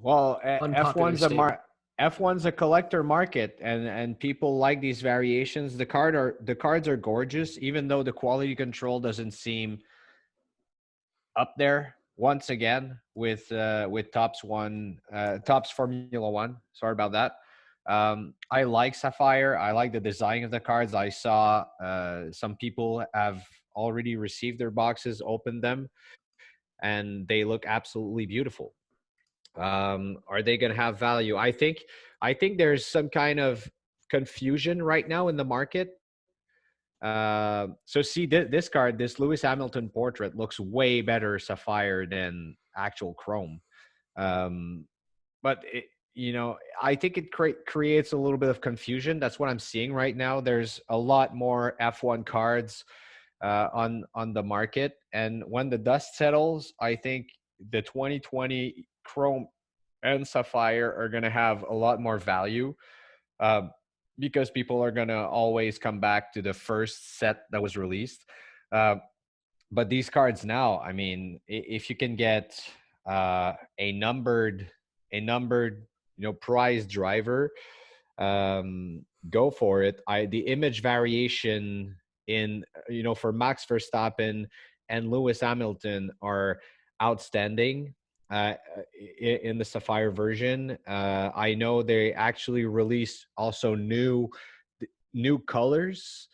Well, Unpopular statement. F1's a collector market, and people like these variations. The cards are gorgeous, even though the quality control doesn't seem up there once again with Tops Formula One. Sorry about that. I like Sapphire. I like the design of the cards. I saw some people have already received their boxes, opened them, and they look absolutely beautiful. Are they going to have value? I think there's some kind of confusion right now in the market. So see this card, this Lewis Hamilton portrait looks way better Sapphire than actual Chrome. Um, but I think it creates a little bit of confusion. That's what I'm seeing right now. There's a lot more F1 cards on the market, and when the dust settles, I think the 2020 Chrome and Sapphire are going to have a lot more value. Um, because people are going to always come back to the first set that was released. Uh, but these cards now, I mean, if you can get a numbered, prize driver, go for it. The image variation in, for Max Verstappen and Lewis Hamilton are outstanding in the Sapphire version. I know they actually released also new colors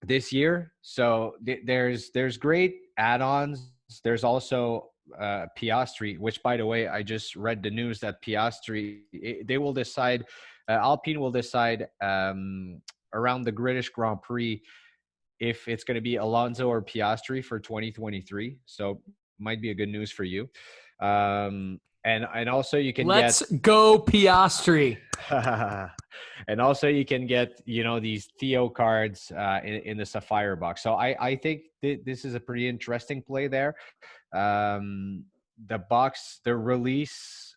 this year. So there's great add-ons. There's also Piastri, which, by the way, I just read the news that Piastri, they will decide, Alpine will decide around the British Grand Prix if it's going to be Alonso or Piastri for 2023. So might be a good news for you. And also you can Let's go Piastri. and also you can get these Theo cards in the Sapphire box. So I think this is a pretty interesting play there. The release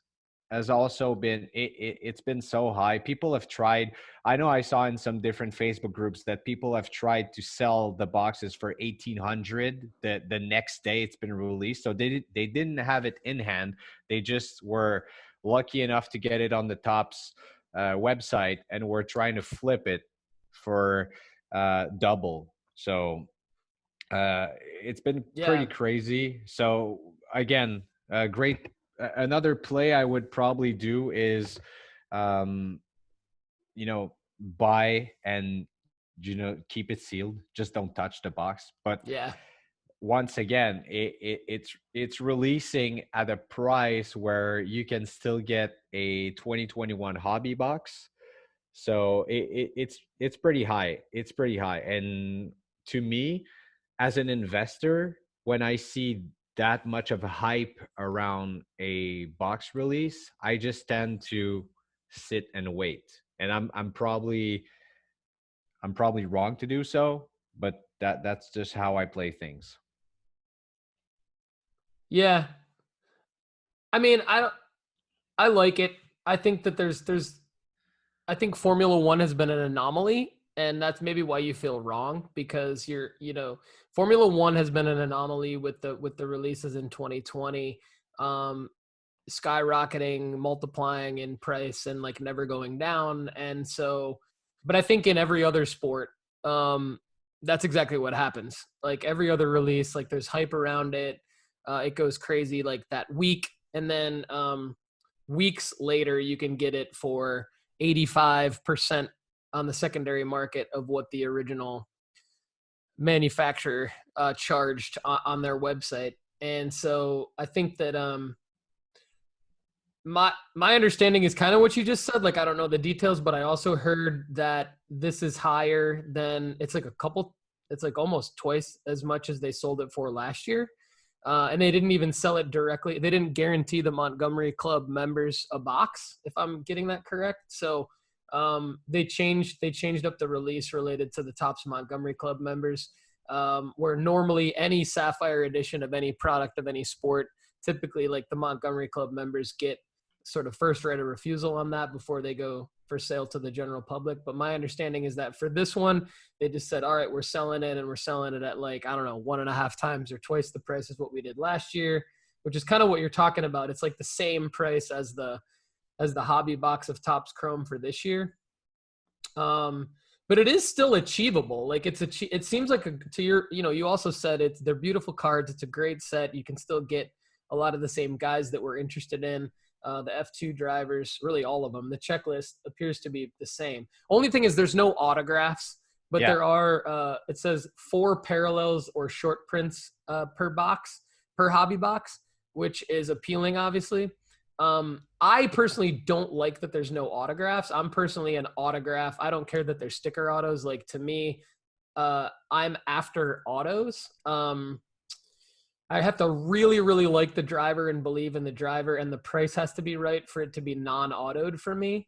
has also been it's been so high. People have tried. I know I saw in some different Facebook groups that people have tried to sell the boxes for 1,800 the next day it's been released. So they didn't have it in hand. They just were lucky enough to get it on the Topps website, and we're trying to flip it for double. So it's been pretty crazy. So again, great. Another play I would probably do is, buy and keep it sealed. Just don't touch the box. But once again, it's releasing at a price where you can still get a 2021 hobby box. So it's pretty high. It's pretty high. And to me, as an investor, when I see that much of a hype around a box release, I just tend to sit and wait. And I'm probably wrong to do so, but that's just how I play things. Yeah. I mean, I like it. I think that I think Formula One has been an anomaly, and that's maybe why you feel wrong, because Formula One has been an anomaly with the releases in 2020, skyrocketing, multiplying in price, and like never going down. And so, but I think in every other sport, that's exactly what happens. Like every other release, like there's hype around it. It goes crazy like that week, and then weeks later you can get it for 85% on the secondary market of what the original manufacturer charged on their website. And so I think that my understanding is kind of what you just said. Like, I don't know the details, but I also heard that this is higher than, it's like almost twice as much as they sold it for last year. And they didn't even sell it directly. They didn't guarantee the Montgomery Club members a box, if I'm getting that correct. So they changed up the release related to the Topps Montgomery Club members, where normally any Sapphire edition of any product of any sport, typically like the Montgomery Club members get sort of first right of refusal on that before they go for sale to the general public. But my understanding is that for this one, they just said, all right, we're selling it, and we're selling it at like, I don't know, 1.5 times or twice the price as what we did last year. which is kind of what you're talking about. It's like the same price as the hobby box of Topps Chrome for this year. But it is still achievable. Like it seems like to your, you also said they're beautiful cards. It's a great set. You can still get a lot of the same guys that we're interested in. The F2 drivers, really all of them. The checklist appears to be the same. Only thing is there's no autographs, but Yeah. there are, it says 4 parallels or short prints per hobby box, which is appealing, obviously. I personally don't like that there's no autographs. I'm personally an autograph. I don't care that they're sticker autos. Like, to me, I'm after autos. I have to really, really like the driver and believe in the driver, and the price has to be right for it to be non-autoed for me,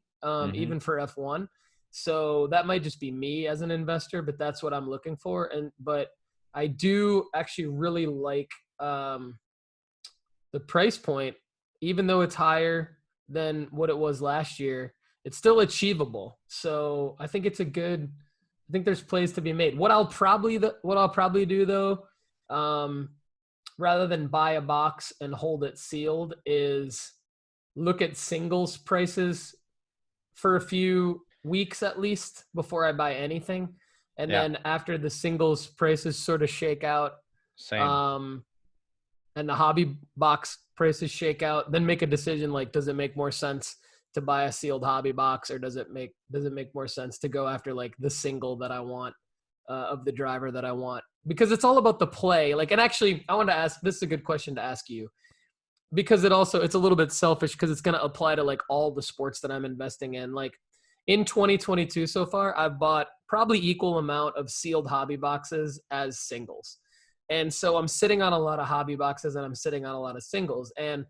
even for F1. So that might just be me as an investor, but that's what I'm looking for. But I do actually really like the price point. Even though it's higher than what it was last year, it's still achievable. So I think there's plays to be made. What I'll probably do though, rather than buy a box and hold it sealed, is look at singles prices for a few weeks at least before I buy anything. And then after the singles prices sort of shake out, and the hobby box prices shake out, then make a decision. Like, does it make more sense to buy a sealed hobby box, or does it make more sense to go after like the single that I want, of the driver that I want? Because it's all about the play. Like, and actually I want to ask, this is a good question to ask you, because it's a little bit selfish because it's going to apply to like all the sports that I'm investing in. Like in 2022 so far, I've bought probably equal amount of sealed hobby boxes as singles. And so I'm sitting on a lot of hobby boxes and I'm sitting on a lot of singles, and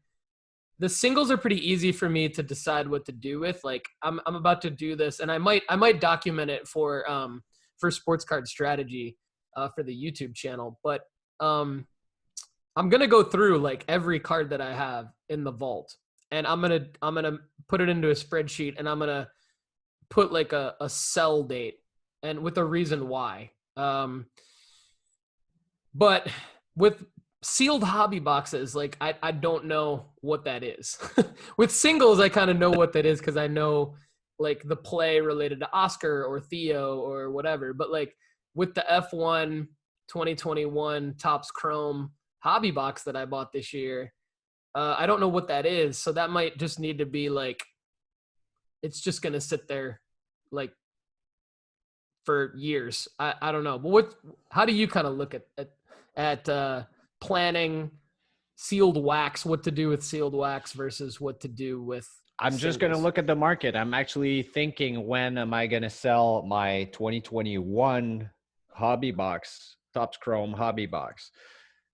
the singles are pretty easy for me to decide what to do with. Like I'm about to do this, and I might document it for Sports Card Strategy, for the YouTube channel. But I'm going to go through like every card that I have in the vault, and I'm going to put it into a spreadsheet, and I'm going to put like a sell date and with a reason why. But with sealed hobby boxes, like I don't know what that is. With singles, I kind of know what that is because I know like the play related to Oscar or Theo or whatever. But like with the F1 2021 Topps Chrome hobby box that I bought this year, I don't know what that is. So that might just need to be like, it's just going to sit there like for years. I don't know. But how do you kind of look at planning sealed wax, what to do with sealed wax versus what to do with I'm just going to look at the market. I'm actually thinking, when am I going to sell my 2021 hobby box, Topps Chrome hobby box?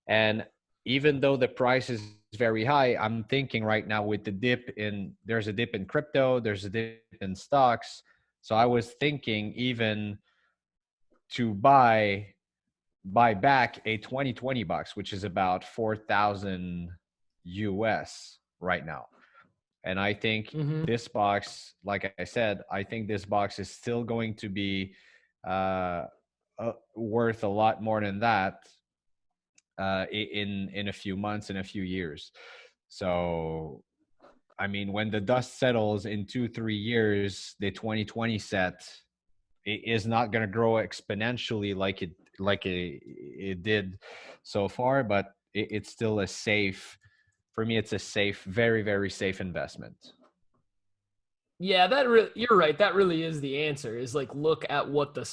And even though the price is very high, I'm thinking right now with the there's a dip in crypto, there's a dip in stocks. So I was thinking even to buy back a 2020 box, which is about 4,000 US right now. And I think this box, like I said, I think this box is still going to be worth a lot more than that in a few months, in a few years. So, I mean, when the dust settles in 2-3 years, the 2020 set is not going to grow exponentially like it did so far, but it's still a safe. For me, it's a safe, very, very safe investment. Yeah, you're right. That really is the answer, is like, look at what the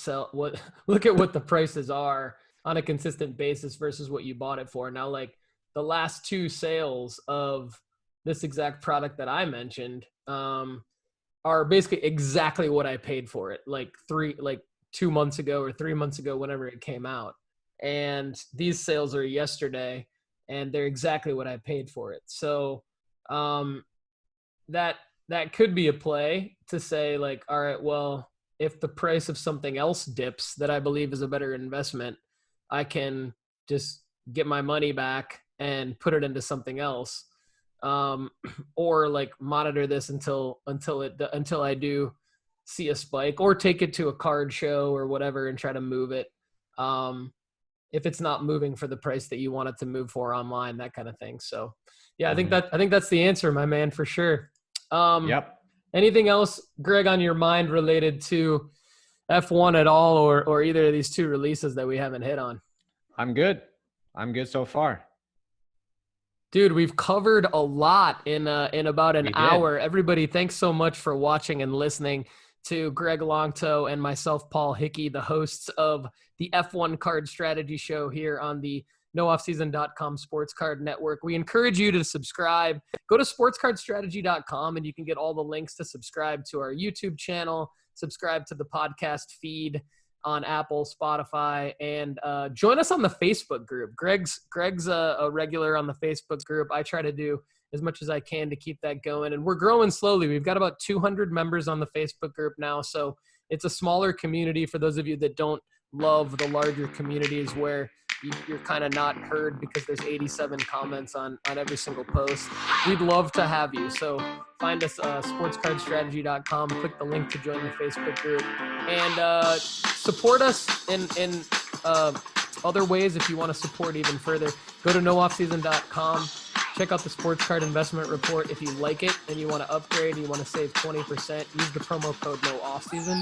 prices are on a consistent basis versus what you bought it for. Now, like the last 2 sales of this exact product that I mentioned, are basically exactly what I paid for it. Like 2 months ago or 3 months ago, whenever it came out. And these sales are yesterday, and they're exactly what I paid for it. So that could be a play to say like, all right, well, if the price of something else dips that I believe is a better investment, I can just get my money back and put it into something else. Or like monitor this until I do see a spike, or take it to a card show or whatever and try to move it. if it's not moving for the price that you want it to move for online, that kind of thing. So yeah, Mhm. I think that's the answer, my man, for sure. Yep. Anything else, Greg, on your mind related to F1 at all, or either of these two releases that we haven't hit on? I'm good so far. Dude, we've covered a lot in about an We did. hour. Everybody, thanks so much for watching and listening to Greg Lanctot and myself, Paul Hickey, the hosts of the F1 Card Strategy Show here on the nooffseason.com Sports Card Network. We encourage you to subscribe. Go to sportscardstrategy.com and you can get all the links to subscribe to our YouTube channel, subscribe to the podcast feed on Apple, Spotify, and join us on the Facebook group. Greg's a regular on the Facebook group. I try to do as much as I can to keep that going, and we're growing slowly. We've got about 200 members on the Facebook group now, so it's a smaller community for those of you that don't love the larger communities where you're kind of not heard because there's 87 comments on every single post. We'd love to have you. So find us sportscardstrategy.com, click the link to join the Facebook group, and support us in other ways if you want to support even further. Go to nooffseason.com. Check out the Sports Card Investment Report. If you like it and you want to upgrade and you want to save 20%, use the promo code NOOFFSEASON.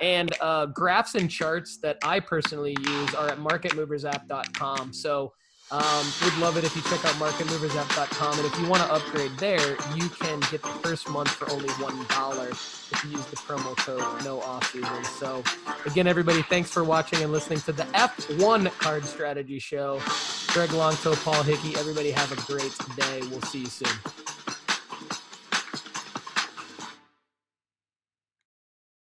And graphs and charts that I personally use are at marketmoversapp.com. So we'd love it if you check out marketmoversapp.com. And if you want to upgrade there, you can get the first month for only $1 if you use the promo code NOOFFSEASON. So again, everybody, thanks for watching and listening to the F1 Card Strategy Show. Greg Lanctot, Paul Hickey, everybody have a great day. We'll see you soon.